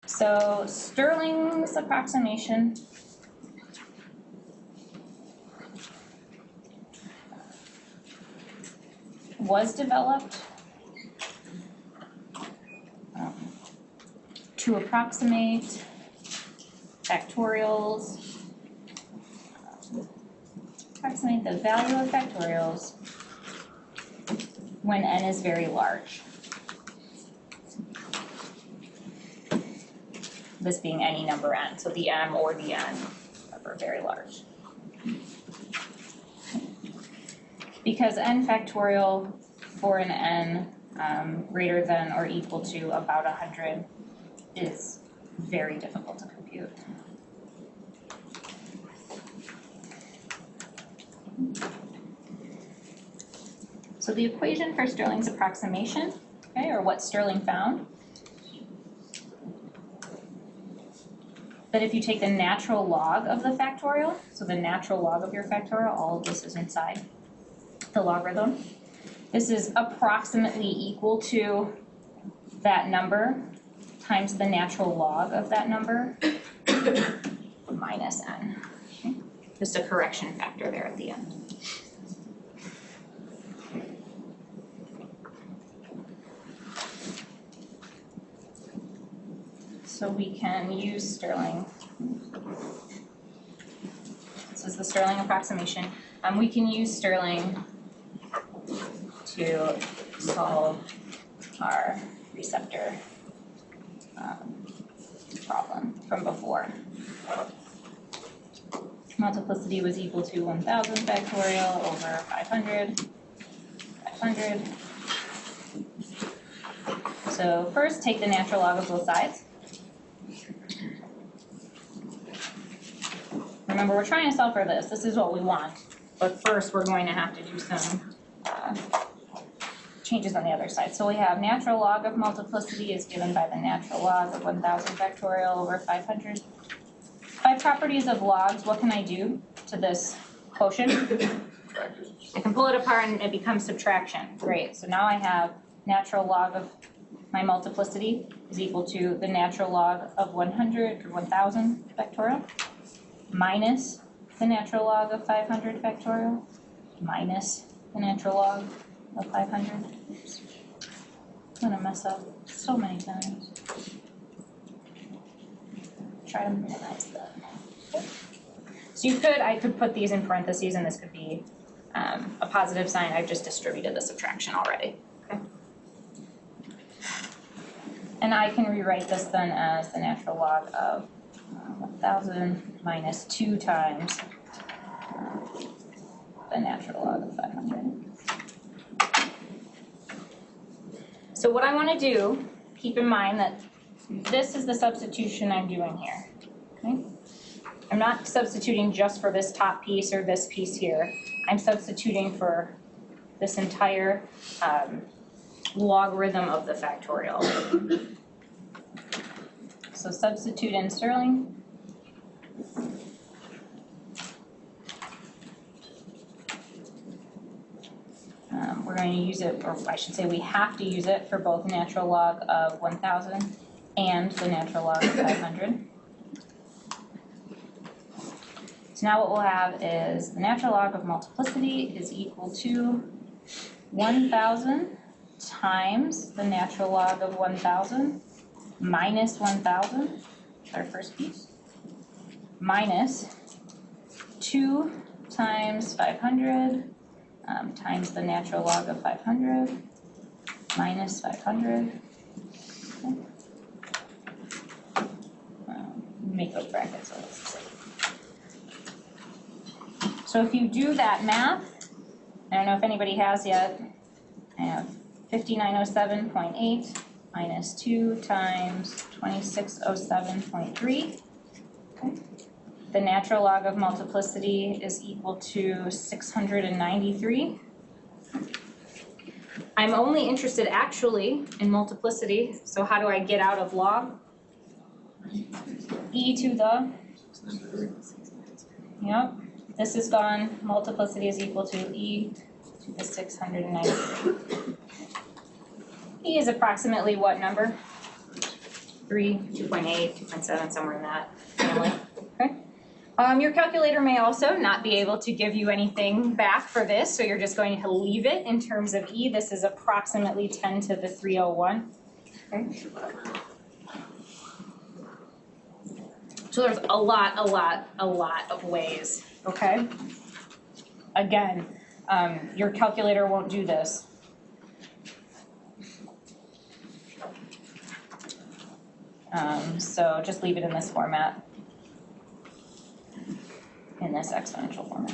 So Stirling's approximation was developed to approximate factorials, approximate the value of factorials when n is very large. This being any number n, so the m or the n are very large. Because n factorial for an n greater than or equal to about 100 is very difficult to compute. So the equation for Stirling's approximation, okay, or what Stirling found, that if you take the natural log of the factorial, so the natural log of your factorial, all of this is inside the logarithm, this is approximately equal to that number times the natural log of that number minus n. Okay? Just a correction factor there at the end. So we can use Stirling. This is the Stirling approximation. We can use Stirling to solve our receptor problem from before. Multiplicity was equal to 1000 factorial over 500. So first, take the natural log of both sides. Remember, we're trying to solve for this. This is what we want. But first, we're going to have to do some changes on the other side. So we have natural log of multiplicity is given by the natural log of 1000 factorial over 500. By properties of logs, what can I do to this quotient? I can pull it apart and it becomes subtraction. Great. So now I have natural log of my multiplicity is equal to the natural log of 100 or 1000 factorial minus the natural log of 500 factorial minus the natural log of 500. Oops. I'm gonna mess up so many times. Try to minimize that. Okay. So I could put these in parentheses and this could be a positive sign. I've just distributed the subtraction already. Okay. And I can rewrite this then as the natural log of 1000 minus 2 times the natural log of 500. So what I want to do, keep in mind that this is the substitution I'm doing here. Okay? I'm not substituting just for this top piece or this piece here. I'm substituting for this entire logarithm of the factorial. So substitute in Stirling. We're going to use it, or I should say we have to use it for both natural log of 1000 and the natural log of 500. So now what we'll have is the natural log of multiplicity is equal to 1000 times the natural log of 1000 minus 1000, our first piece, minus 2 times 500 times the natural log of 500 minus 500. Okay. Make those brackets so it's the same. So if you do that math, I don't know if anybody has yet, I have 5907.8 minus 2 times 2607.3. Okay. The natural log of multiplicity is equal to 693. I'm only interested actually in multiplicity, so how do I get out of log? E to the, yep, this is gone, multiplicity is equal to E to the 693. E is approximately what number? 3, 2.8, 2.7, somewhere in that family, okay? Your calculator may also not be able to give you anything back for this, so you're just going to leave it in terms of E. This is approximately 10 to the 301, okay? So there's a lot of ways, okay? Again, your calculator won't do this. So just leave it in this format, in this exponential format.